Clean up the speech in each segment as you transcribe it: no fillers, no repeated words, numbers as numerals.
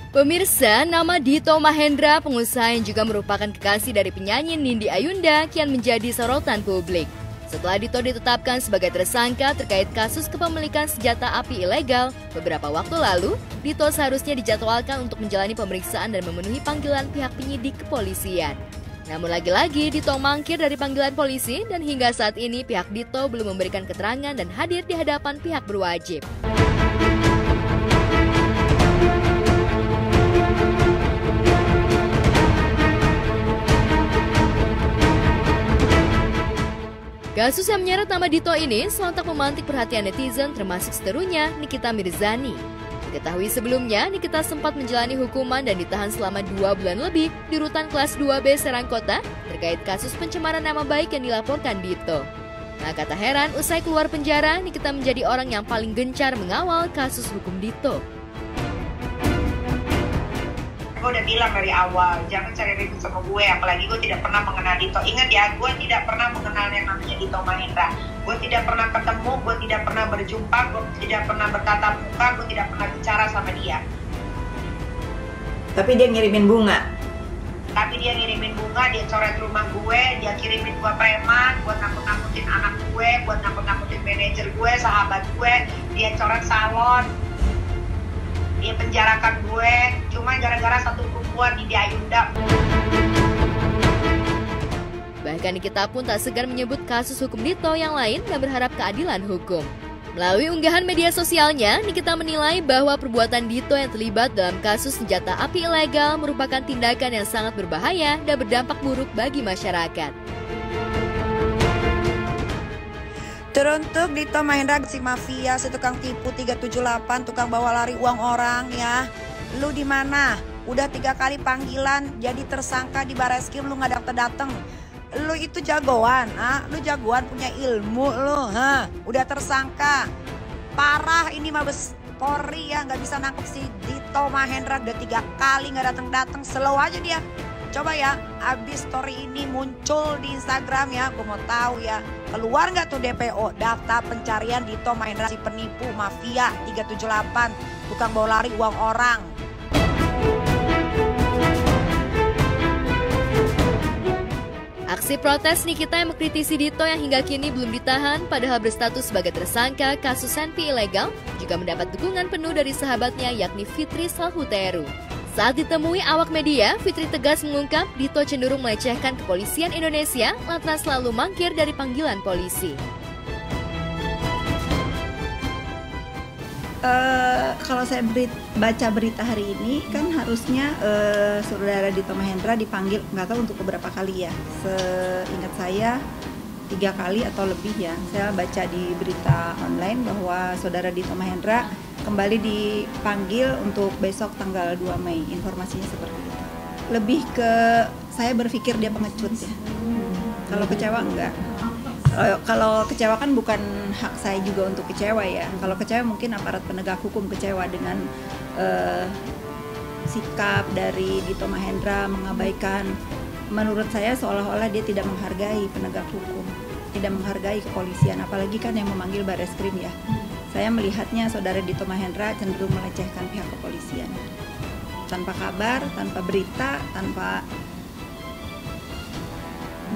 Pemirsa, nama Dito Mahendra, pengusaha yang juga merupakan kekasih dari penyanyi Nindi Ayunda, kian menjadi sorotan publik. Setelah Dito ditetapkan sebagai tersangka terkait kasus kepemilikan senjata api ilegal, beberapa waktu lalu, Dito seharusnya dijadwalkan untuk menjalani pemeriksaan dan memenuhi panggilan pihak penyidik kepolisian. Namun lagi-lagi Dito mangkir dari panggilan polisi dan hingga saat ini pihak Dito belum memberikan keterangan dan hadir di hadapan pihak berwajib. Kasus yang menyeret nama Dito ini sontak memantik perhatian netizen termasuk seterunya Nikita Mirzani. Diketahui sebelumnya, Nikita sempat menjalani hukuman dan ditahan selama 2 bulan lebih di rutan kelas 2B Serang Kota terkait kasus pencemaran nama baik yang dilaporkan Dito. Nah, kata heran, usai keluar penjara, Nikita menjadi orang yang paling gencar mengawal kasus hukum Dito. Gue udah bilang dari awal, jangan cari ribut sama gue, apalagi gue tidak pernah mengenal Dito. Ingat ya, gue tidak pernah mengenal yang namanya Dito Mahendra. Gue tidak pernah ketemu, gue tidak pernah berjumpa, gue tidak pernah bertatap muka, gue tidak pernah bicara sama dia. Tapi dia ngirimin bunga? Tapi dia ngirimin bunga, dia coret rumah gue, dia kirimin gue preman, buat nakut-nakutin anak gue, buat nakut-nakutin manajer gue, sahabat gue, dia coret salon. Dia penjarakan gue cuma gara-gara satu perempuan di Ayunda. Bahkan Nikita pun tak segan menyebut kasus hukum Dito yang lain dan berharap keadilan hukum. Melalui unggahan media sosialnya, Nikita menilai bahwa perbuatan Dito yang terlibat dalam kasus senjata api ilegal merupakan tindakan yang sangat berbahaya dan berdampak buruk bagi masyarakat. Teruntuk Dito Mahendra, si mafia, si tukang tipu 378, tukang bawa lari uang orang ya. Lu di mana? Udah 3 kali panggilan jadi tersangka di Bareskrim, lu nggak dateng-dateng. Lu itu jagoan, lu jagoan, punya ilmu lu, udah tersangka. Parah ini Mabes Polri ya, nggak bisa nangkep si Dito Mahendra, udah 3 kali nggak dateng-dateng, slow aja dia. Coba ya, abis story ini muncul di Instagram ya, gue mau tahu ya, keluar nggak tuh DPO, daftar pencarian Dito Mahendra, si penipu mafia 378, tukang bawa lari uang orang. Aksi protes Nikita yang mengkritisi Dito yang hingga kini belum ditahan padahal berstatus sebagai tersangka kasus senpi ilegal juga mendapat dukungan penuh dari sahabatnya yakni Fitri Salhuteru. Saat ditemui awak media, Fitri tegas mengungkap Dito cenderung melecehkan kepolisian Indonesia lantaran selalu mangkir dari panggilan polisi. Kalau saya baca berita hari ini kan harusnya saudara Dito Mahendra dipanggil, nggak tahu untuk beberapa kali ya. Seingat saya 3 kali atau lebih ya. Saya baca di berita online bahwa saudara Dito Mahendra kembali dipanggil untuk besok tanggal 2 Mei. Informasinya seperti itu. Lebih ke saya berpikir dia pengecut ya. Kalau kecewa enggak. Kalau kecewa kan bukan hak saya juga untuk kecewa ya. Kalau kecewa mungkin aparat penegak hukum kecewa dengan sikap dari Dito Mahendra mengabaikan. Menurut saya seolah-olah dia tidak menghargai penegak hukum, tidak menghargai kepolisian, apalagi kan yang memanggil Bareskrim ya. Saya melihatnya saudara Dito Mahendra cenderung melecehkan pihak kepolisian. Tanpa kabar, tanpa berita, tanpa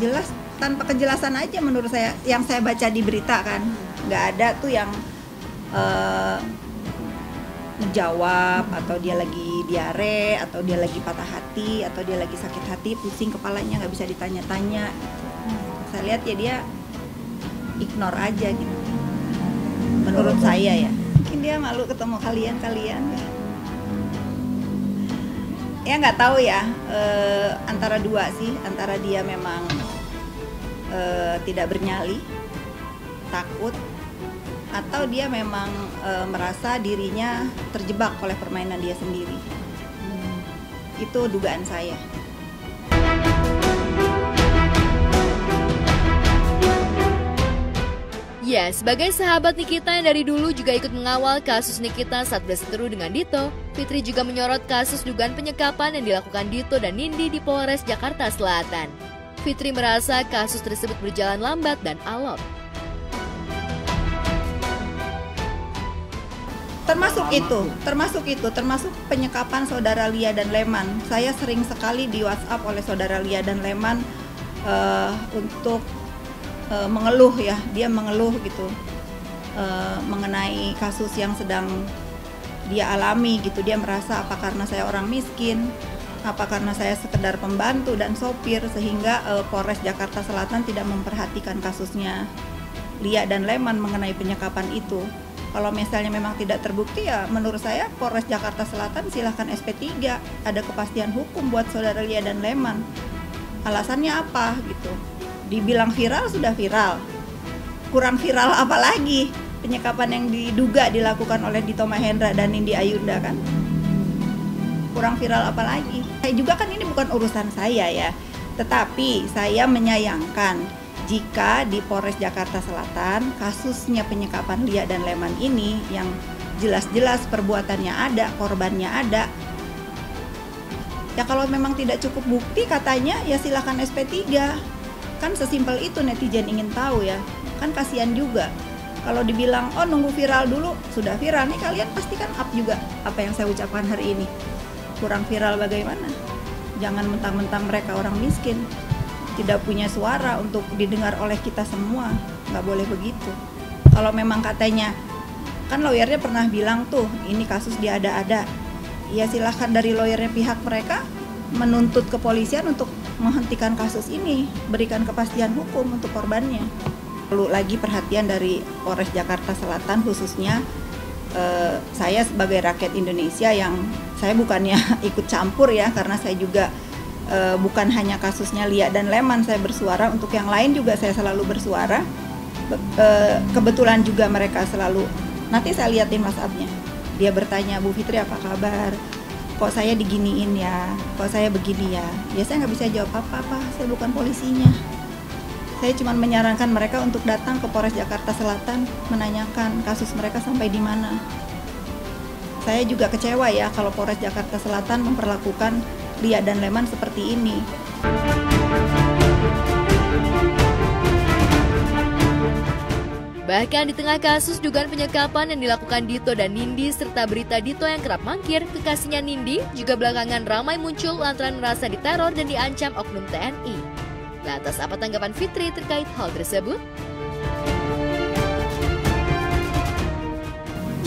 jelas, tanpa kejelasan aja menurut saya. Yang saya baca di berita kan, nggak ada tuh yang menjawab, atau dia lagi diare, atau dia lagi patah hati, atau dia lagi sakit hati, pusing kepalanya, nggak bisa ditanya-tanya. Saya lihat ya dia ignore aja gitu. Menurut saya ya, mungkin dia malu ketemu kalian ya. Ya nggak tahu ya, antara dua sih, antara dia memang tidak bernyali, takut, atau dia memang merasa dirinya terjebak oleh permainan dia sendiri. Itu dugaan saya. Ya, sebagai sahabat Nikita yang dari dulu juga ikut mengawal kasus Nikita saat berseteru dengan Dito, Fitri juga menyorot kasus dugaan penyekapan yang dilakukan Dito dan Nindi di Polres Jakarta Selatan. Fitri merasa kasus tersebut berjalan lambat dan alot. Termasuk penyekapan saudara Lia dan Leman. Saya sering sekali di WhatsApp oleh saudara Lia dan Leman untuk mengeluh ya, dia mengeluh gitu mengenai kasus yang sedang dia alami gitu. Dia merasa apa karena saya orang miskin, apa karena saya sekedar pembantu dan sopir sehingga Polres Jakarta Selatan tidak memperhatikan kasusnya Lia dan Leman mengenai penyekapan itu. Kalau misalnya memang tidak terbukti ya menurut saya Polres Jakarta Selatan silahkan SP3, ada kepastian hukum buat saudara Lia dan Leman. Alasannya apa gitu? Dibilang viral sudah viral, kurang viral apa lagi penyekapan yang diduga dilakukan oleh Dito Mahendra dan Nindi Ayunda kan? Kurang viral apa lagi? Saya juga kan ini bukan urusan saya ya, tetapi saya menyayangkan jika di Polres Jakarta Selatan kasusnya penyekapan Lia dan Leman ini yang jelas-jelas perbuatannya ada, korbannya ada. Ya kalau memang tidak cukup bukti katanya ya silakan SP3. Kan sesimpel itu netizen ingin tahu ya. Kan kasihan juga. Kalau dibilang oh nunggu viral dulu, sudah viral nih kalian pasti kan up juga apa yang saya ucapkan hari ini. Kurang viral bagaimana? Jangan mentang-mentang mereka orang miskin, tidak punya suara untuk didengar oleh kita semua, nggak boleh begitu. Kalau memang katanya, kan lawyernya pernah bilang tuh, ini kasus diada-ada, ya silahkan dari lawyernya pihak mereka menuntut kepolisian untuk menghentikan kasus ini, berikan kepastian hukum untuk korbannya. Perlu lagi perhatian dari Polres Jakarta Selatan khususnya, saya sebagai rakyat Indonesia yang saya bukannya ikut campur ya, karena saya juga bukan hanya kasusnya Lia dan Leman saya bersuara, untuk yang lain juga saya selalu bersuara. Kebetulan juga mereka selalu, nanti saya liatin WhatsApp-nya, dia bertanya, Bu Fitri apa kabar, kok saya diginiin ya, kok saya begini ya. Ya saya nggak bisa jawab apa-apa, saya bukan polisinya. Saya cuma menyarankan mereka untuk datang ke Polres Jakarta Selatan menanyakan kasus mereka sampai di mana. Saya juga kecewa ya kalau Polres Jakarta Selatan memperlakukan Lia dan Leman seperti ini. Bahkan di tengah kasus dugaan penyekapan yang dilakukan Dito dan Nindi serta berita Dito yang kerap mangkir, kekasihnya Nindi juga belakangan ramai muncul lantaran merasa diteror dan diancam oknum TNI. Lantas apa tanggapan Fitri terkait hal tersebut?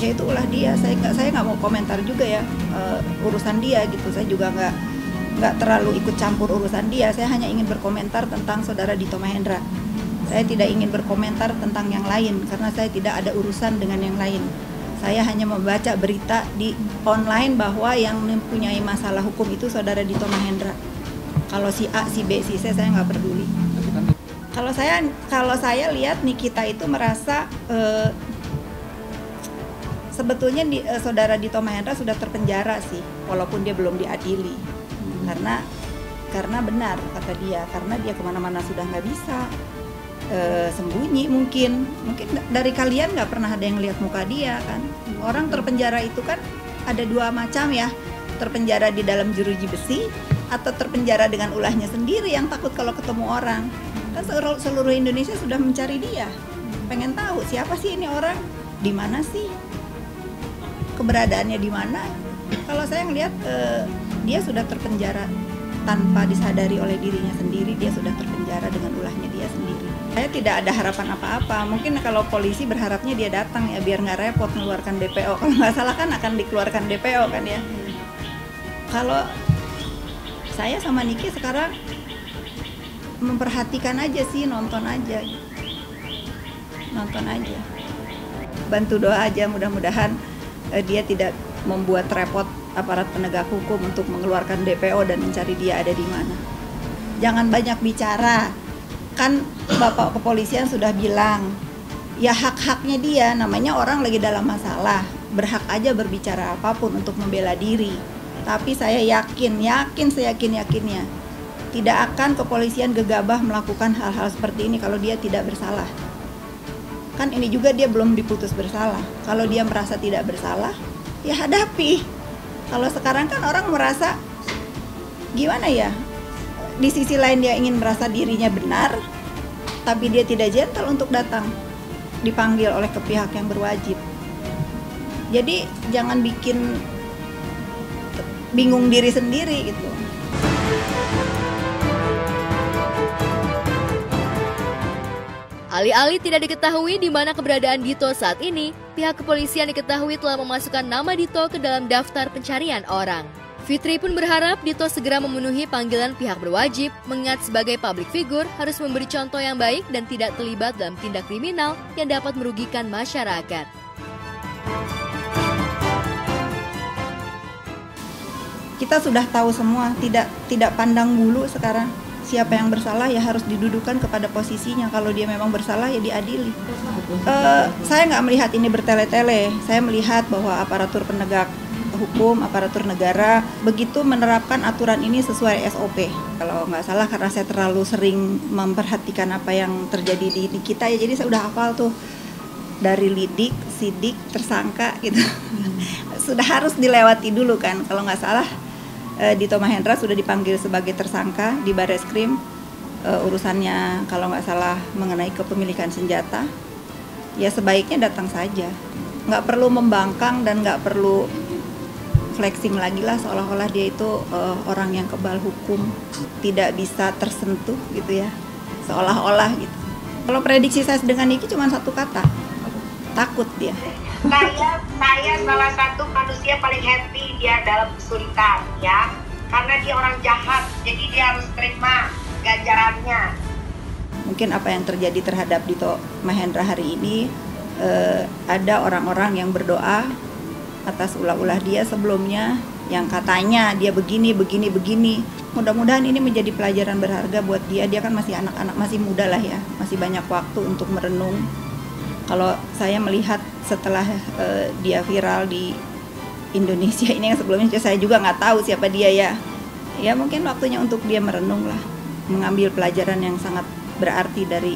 Ya itulah dia, saya nggak mau komentar juga ya urusan dia gitu. Saya juga nggak terlalu ikut campur urusan dia. Saya hanya ingin berkomentar tentang saudara Dito Mahendra. Saya tidak ingin berkomentar tentang yang lain karena saya tidak ada urusan dengan yang lain. Saya hanya membaca berita di online bahwa yang mempunyai masalah hukum itu saudara Dito Mahendra. Kalau si A, si B, si C saya nggak peduli. Kalau saya lihat Nikita itu merasa sebetulnya saudara Dito Mahendra sudah terpenjara sih, walaupun dia belum diadili. Karena benar kata dia, karena dia kemana-mana sudah nggak bisa, sembunyi mungkin dari kalian nggak pernah ada yang lihat muka dia kan. Orang terpenjara itu kan ada dua macam ya, terpenjara di dalam jeruji besi atau terpenjara dengan ulahnya sendiri yang takut kalau ketemu orang. Kan seluruh Indonesia sudah mencari dia, pengen tahu siapa sih ini orang, di mana sih keberadaannya, di mana. Kalau saya ngelihat dia sudah terpenjara tanpa disadari oleh dirinya sendiri, dia sudah terpenjara dengan ulahnya dia sendiri. Saya tidak ada harapan apa-apa. Mungkin kalau polisi berharapnya dia datang ya biar nggak repot mengeluarkan DPO. Kalau nggak salah kan akan dikeluarkan DPO kan ya. Kalau saya sama Niki sekarang memperhatikan aja sih, nonton aja, bantu doa aja, mudah-mudahan dia tidak membuat repot aparat penegak hukum untuk mengeluarkan DPO dan mencari dia ada di mana. Jangan banyak bicara, kan Bapak Kepolisian sudah bilang, ya hak-haknya dia, namanya orang lagi dalam masalah, berhak aja berbicara apapun untuk membela diri. Tapi saya seyakin-yakinnya tidak akan kepolisian gegabah melakukan hal-hal seperti ini kalau dia tidak bersalah. Kan ini juga dia belum diputus bersalah. Kalau dia merasa tidak bersalah, ya hadapi. Kalau sekarang kan orang merasa gimana ya, di sisi lain dia ingin merasa dirinya benar, tapi dia tidak gentle untuk datang dipanggil oleh pihak yang berwajib. Jadi jangan bikin bingung diri sendiri gitu. Alih-alih tidak diketahui di mana keberadaan Dito saat ini, pihak kepolisian diketahui telah memasukkan nama Dito ke dalam daftar pencarian orang. Fitri pun berharap Dito segera memenuhi panggilan pihak berwajib, mengingat sebagai public figure harus memberi contoh yang baik dan tidak terlibat dalam tindak kriminal yang dapat merugikan masyarakat. Kita sudah tahu semua, tidak pandang bulu sekarang. Siapa yang bersalah ya harus didudukan kepada posisinya. Kalau dia memang bersalah ya diadili. Saya nggak melihat ini bertele-tele. Saya melihat bahwa aparatur penegak hukum, aparatur negara begitu menerapkan aturan ini sesuai SOP. Kalau nggak salah karena saya terlalu sering memperhatikan apa yang terjadi di kita ya, jadi saya udah hafal tuh dari lidik, sidik, tersangka gitu. Sudah harus dilewati dulu kan. Kalau nggak salah Dito Mahendra sudah dipanggil sebagai tersangka di Barreskrim, urusannya kalau nggak salah mengenai kepemilikan senjata, ya sebaiknya datang saja, nggak perlu membangkang dan nggak perlu flexing lagi lah seolah-olah dia itu orang yang kebal hukum, tidak bisa tersentuh gitu ya, seolah-olah gitu. Kalau prediksi saya dengan Niki cuma satu kata, takut dia. Saya salah satu manusia paling happy dia dalam kesulitan ya, karena dia orang jahat, jadi dia harus terima ganjarannya. Mungkin apa yang terjadi terhadap Dito Mahendra hari ini, ada orang-orang yang berdoa atas ulah-ulah dia sebelumnya yang katanya dia begini. Mudah-mudahan ini menjadi pelajaran berharga buat dia. Dia kan masih anak-anak, masih muda lah ya, masih banyak waktu untuk merenung. Kalau saya melihat setelah dia viral di Indonesia ini, yang sebelumnya saya juga nggak tahu siapa dia ya mungkin waktunya untuk dia merenung lah, mengambil pelajaran yang sangat berarti dari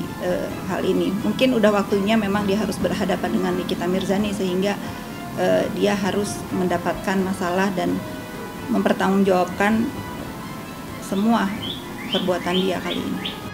hal ini. Mungkin udah waktunya memang dia harus berhadapan dengan Nikita Mirzani, sehingga dia harus mendapatkan masalah dan mempertanggungjawabkan semua perbuatan dia kali ini.